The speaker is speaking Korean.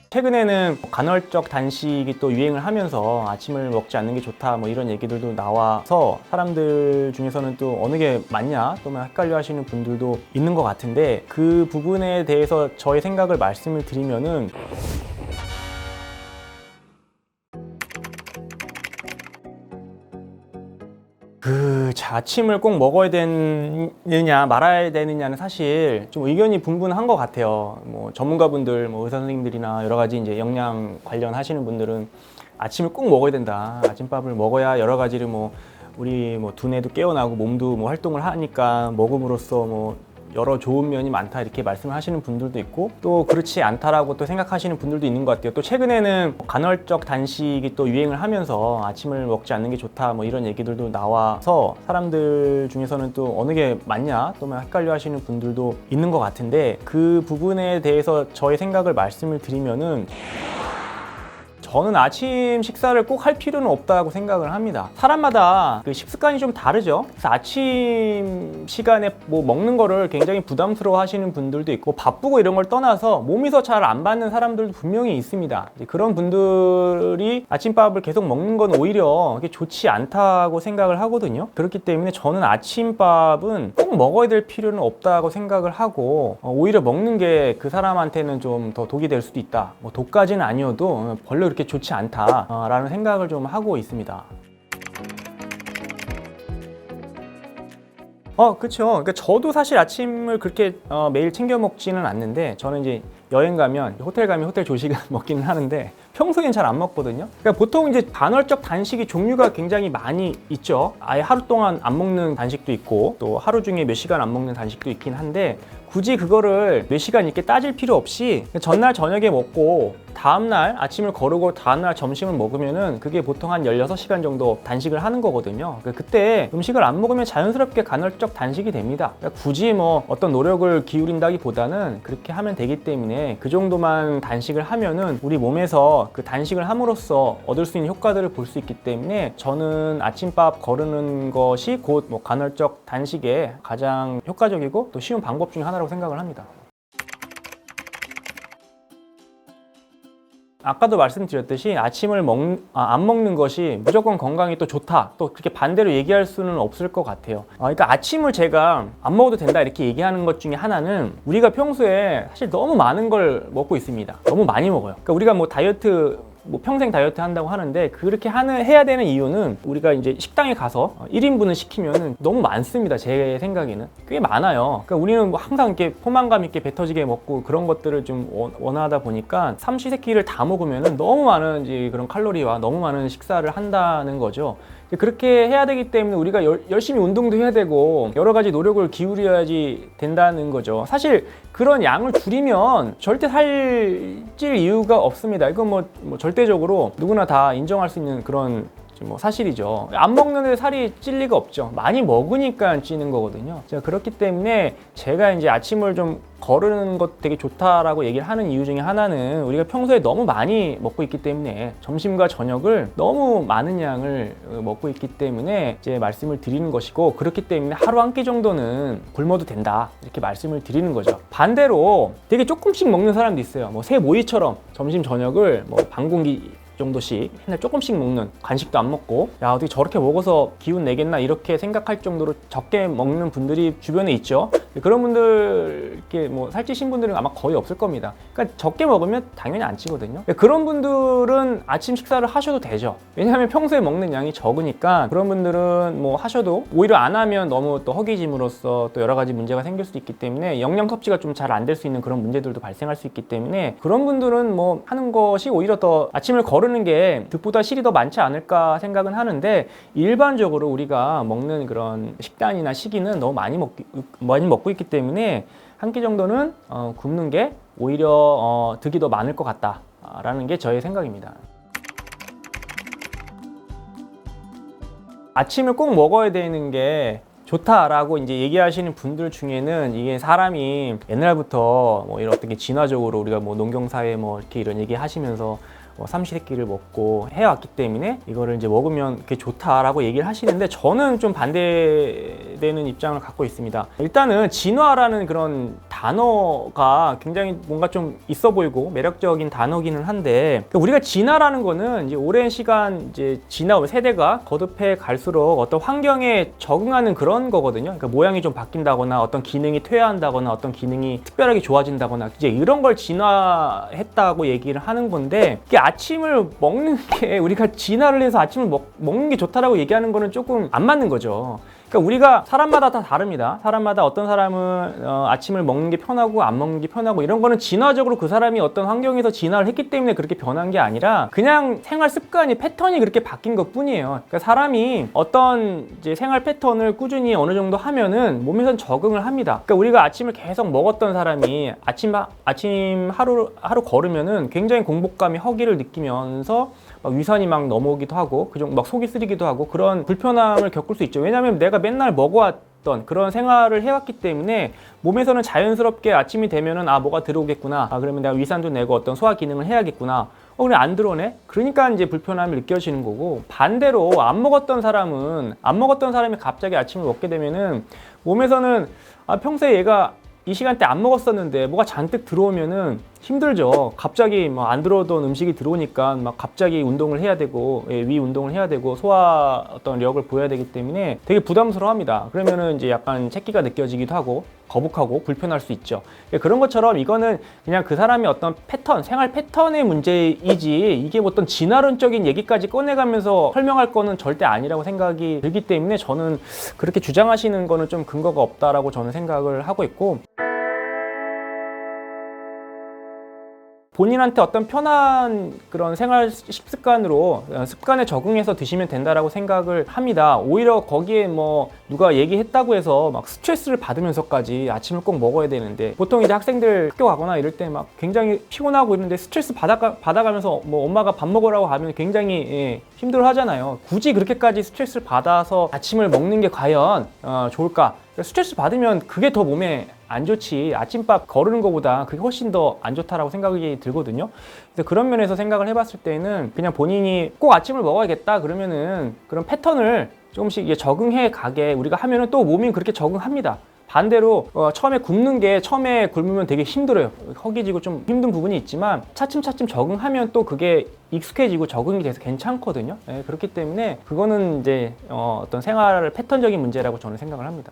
최근에는 간헐적 단식이 또 유행을 하면서 아침을 먹지 않는 게 좋다 뭐 이런 얘기들도 나와서 사람들 중에서는 또 어느 게 맞냐 또 헷갈려 하시는 분들도 있는 것 같은데, 그 부분에 대해서 저의 생각을 말씀을 드리면은 아침을 꼭 먹어야 되느냐 말아야 되느냐는 사실 좀 의견이 분분한 것 같아요. 뭐 전문가분들, 뭐 의사 선생님들이나 여러 가지 이제 영양 관련 하시는 분들은 아침을 꼭 먹어야 된다. 아침밥을 먹어야 여러 가지를 우리 두뇌도 깨어나고 몸도 활동을 하니까 먹음으로써 여러 좋은 면이 많다 이렇게 말씀을 하시는 분들도 있고, 또 그렇지 않다라고 또 생각하시는 분들도 있는 것 같아요. 또 최근에는 간헐적 단식이 또 유행을 하면서 아침을 먹지 않는 게 좋다 뭐 이런 얘기들도 나와서 사람들 중에서는 또 어느 게 맞냐 또 헷갈려 하시는 분들도 있는 것 같은데, 그 부분에 대해서 저의 생각을 말씀을 드리면은, 저는 아침 식사를 꼭 할 필요는 없다고 생각을 합니다. 사람마다 그 식습관이 좀 다르죠. 그래서 아침 시간에 먹는 거를 굉장히 부담스러워 하시는 분들도 있고, 바쁘고 이런 걸 떠나서 몸에서 잘 안 받는 사람들도 분명히 있습니다. 그런 분들이 아침밥을 계속 먹는 건 오히려 좋지 않다고 생각을 하거든요. 그렇기 때문에 저는 아침밥은 꼭 먹어야 될 필요는 없다고 생각을 하고, 오히려 먹는 게 그 사람한테는 좀 더 독이 될 수도 있다. 독까지는 아니어도 별로 그렇게 좋지 않다라는 생각을 좀 하고 있습니다. 그쵸. 그러니까 저도 사실 아침을 그렇게 매일 챙겨 먹지는 않는데, 저는 이제 여행 가면, 호텔 가면 호텔 조식을 먹기는 하는데 평소엔 잘 안 먹거든요. 그러니까 보통 이제 간헐적 단식이 종류가 굉장히 많이 있죠. 아예 하루 동안 안 먹는 단식도 있고, 또 하루 중에 몇 시간 안 먹는 단식도 있긴 한데, 굳이 그거를 몇 시간 이렇게 따질 필요 없이 전날 저녁에 먹고 다음날 아침을 거르고 다음날 점심을 먹으면은 그게 보통 한 16시간 정도 단식을 하는 거거든요. 그때 음식을 안 먹으면 자연스럽게 간헐적 단식이 됩니다. 그러니까 굳이 어떤 노력을 기울인다기보다는 그렇게 하면 되기 때문에 그 정도만 단식을 하면은 우리 몸에서 그 단식을 함으로써 얻을 수 있는 효과들을 볼 수 있기 때문에, 저는 아침밥 거르는 것이 곧 간헐적 단식의 가장 효과적이고 또 쉬운 방법 중에 하나라고 생각을 합니다. 아까도 말씀드렸듯이 아침을 안 먹는 것이 무조건 건강에 또 좋다, 또 그렇게 반대로 얘기할 수는 없을 것 같아요. 그러니까 아침을 제가 안 먹어도 된다 이렇게 얘기하는 것 중에 하나는, 우리가 평소에 사실 너무 많은 걸 먹고 있습니다. 너무 많이 먹어요. 그러니까 우리가 다이어트, 평생 다이어트 한다고 하는데, 그렇게 해야 되는 이유는, 우리가 이제 식당에 가서 1인분을 시키면 너무 많습니다. 제 생각에는 꽤 많아요. 그러니까 우리는 항상 이렇게 포만감 있게 배 터지게 먹고 그런 것들을 좀 원하다 보니까 삼시세끼를 다 먹으면 너무 많은 이제 그런 칼로리와 너무 많은 식사를 한다는 거죠. 그렇게 해야 되기 때문에 우리가 열심히 운동도 해야 되고 여러 가지 노력을 기울여야지 된다는 거죠. 사실 그런 양을 줄이면 절대 살찔 이유가 없습니다. 이건 절대적으로 누구나 다 인정할 수 있는 그런 사실이죠. 안 먹는데 살이 찔 리가 없죠. 많이 먹으니까 찌는 거거든요. 그렇기 때문에 제가 이제 아침을 좀 거르는 것 되게 좋다라고 얘기를 하는 이유 중에 하나는, 우리가 평소에 너무 많이 먹고 있기 때문에, 점심과 저녁을 너무 많은 양을 먹고 있기 때문에 이제 말씀을 드리는 것이고, 그렇기 때문에 하루 한 끼 정도는 굶어도 된다 이렇게 말씀을 드리는 거죠. 반대로 되게 조금씩 먹는 사람도 있어요. 새 모이처럼 점심 저녁을 반 공기 정도씩 맨날 조금씩 먹는, 간식도 안 먹고 야 어떻게 저렇게 먹어서 기운 내겠나 이렇게 생각할 정도로 적게 먹는 분들이 주변에 있죠. 그런 분들, 이렇게 살찌신 분들은 아마 거의 없을 겁니다. 그러니까 적게 먹으면 당연히 안 찌거든요. 그런 분들은 아침 식사를 하셔도 되죠. 왜냐하면 평소에 먹는 양이 적으니까. 그런 분들은 하셔도, 오히려 안 하면 너무 또 허기짐으로써 또 여러 가지 문제가 생길 수도 있기 때문에, 영양 섭취가 좀 잘 안 될 수 있는 그런 문제들도 발생할 수 있기 때문에, 그런 분들은 하는 것이 오히려 더 아침을 거르는 게 득보다 실이 더 많지 않을까 생각은 하는데, 일반적으로 우리가 먹는 그런 식단이나 시기는 너무 많이 먹고 있기 때문에 한 끼 정도는 굶는 게 오히려 득이 더 많을 것 같다라는 게 저의 생각입니다. 아침을 꼭 먹어야 되는 게 좋다라고 이제 얘기하시는 분들 중에는, 이게 사람이 옛날부터 이런 어떻게 진화적으로 우리가 농경사회 이렇게 이런 얘기 하시면서 삼시세끼를 먹고 해왔기 때문에 이거를 이제 먹으면 그게 좋다라고 얘기를 하시는데, 저는 좀 반대되는 입장을 갖고 있습니다. 일단은 진화라는 그런 단어가 굉장히 뭔가 좀 있어 보이고 매력적인 단어기는 한데, 그러니까 우리가 진화라는 거는 이제 오랜 시간 이제 세대가 거듭해 갈수록 어떤 환경에 적응하는 그런 거거든요. 그러니까 모양이 좀 바뀐다거나 어떤 기능이 퇴화한다거나 어떤 기능이 특별하게 좋아진다거나 이제 이런 걸 진화했다고 얘기를 하는 건데, 이게 아침을 먹는 게 우리가 진화를 해서 아침을 먹는 게 좋다라고 얘기하는 거는 조금 안 맞는 거죠. 그러니까 우리가 사람마다 다 다릅니다. 사람마다 어떤 사람은 아침을 먹는 게 편하고 안 먹는 게 편하고 이런 거는 진화적으로 그 사람이 어떤 환경에서 진화를 했기 때문에 그렇게 변한 게 아니라 그냥 생활 습관이 패턴이 그렇게 바뀐 것 뿐이에요. 그러니까 사람이 어떤 이제 생활 패턴을 꾸준히 어느 정도 하면은 몸에선 적응을 합니다. 그러니까 우리가 아침을 계속 먹었던 사람이 아침 하루 걸으면은 굉장히 공복감이 허기를 느끼면서 막 위산이 막 넘어오기도 하고 막 속이 쓰리기도 하고 그런 불편함을 겪을 수 있죠. 왜냐하면 내가 맨날 먹어왔던 그런 생활을 해왔기 때문에 몸에서는 자연스럽게 아침이 되면은 뭐가 들어오겠구나, 그러면 내가 위산도 내고 어떤 소화 기능을 해야겠구나, 그래 안 들어오네? 그러니까 이제 불편함이 느껴지는 거고, 반대로 안 먹었던 사람이 갑자기 아침을 먹게 되면은 몸에서는 평소에 얘가 이 시간대 안 먹었었는데 뭐가 잔뜩 들어오면은 힘들죠. 갑자기 뭐 안 들어오던 음식이 들어오니까 막 갑자기 운동을 해야 되고, 위 운동을 해야 되고, 소화 어떤 력을 보여야 되기 때문에 되게 부담스러워합니다. 그러면은 이제 약간 체기가 느껴지기도 하고 거북하고 불편할 수 있죠. 그런 것처럼 이거는 그냥 그 사람의 어떤 생활 패턴의 문제이지, 이게 뭐 어떤 진화론적인 얘기까지 꺼내가면서 설명할 거는 절대 아니라고 생각이 들기 때문에 저는 그렇게 주장하시는 거는 좀 근거가 없다라고 저는 생각을 하고 있고, 본인한테 어떤 편한 그런 생활 습관에 적응해서 드시면 된다라고 생각을 합니다. 오히려 거기에 뭐 누가 얘기했다고 해서 막 스트레스를 받으면서까지 아침을 꼭 먹어야 되는데, 보통 이제 학생들 학교 가거나 이럴 때 막 굉장히 피곤하고 이런데 스트레스 받아가면서 뭐 엄마가 밥 먹으라고 하면 굉장히 힘들어 하잖아요. 굳이 그렇게까지 스트레스를 받아서 아침을 먹는 게 과연 좋을까? 스트레스 받으면 그게 더 몸에 안 좋지, 아침밥 거르는 것보다 그게 훨씬 더 안 좋다라고 생각이 들거든요. 그래서 그런 면에서 생각을 해봤을 때는 그냥 본인이 꼭 아침을 먹어야겠다 그러면은 그런 패턴을 조금씩 적응해 가게 우리가 하면은 또 몸이 그렇게 적응합니다. 반대로 처음에 굶으면 되게 힘들어요. 허기지고 좀 힘든 부분이 있지만 차츰차츰 적응하면 또 그게 익숙해지고 적응이 돼서 괜찮거든요. 그렇기 때문에 그거는 이제 어떤 생활 패턴적인 문제라고 저는 생각을 합니다.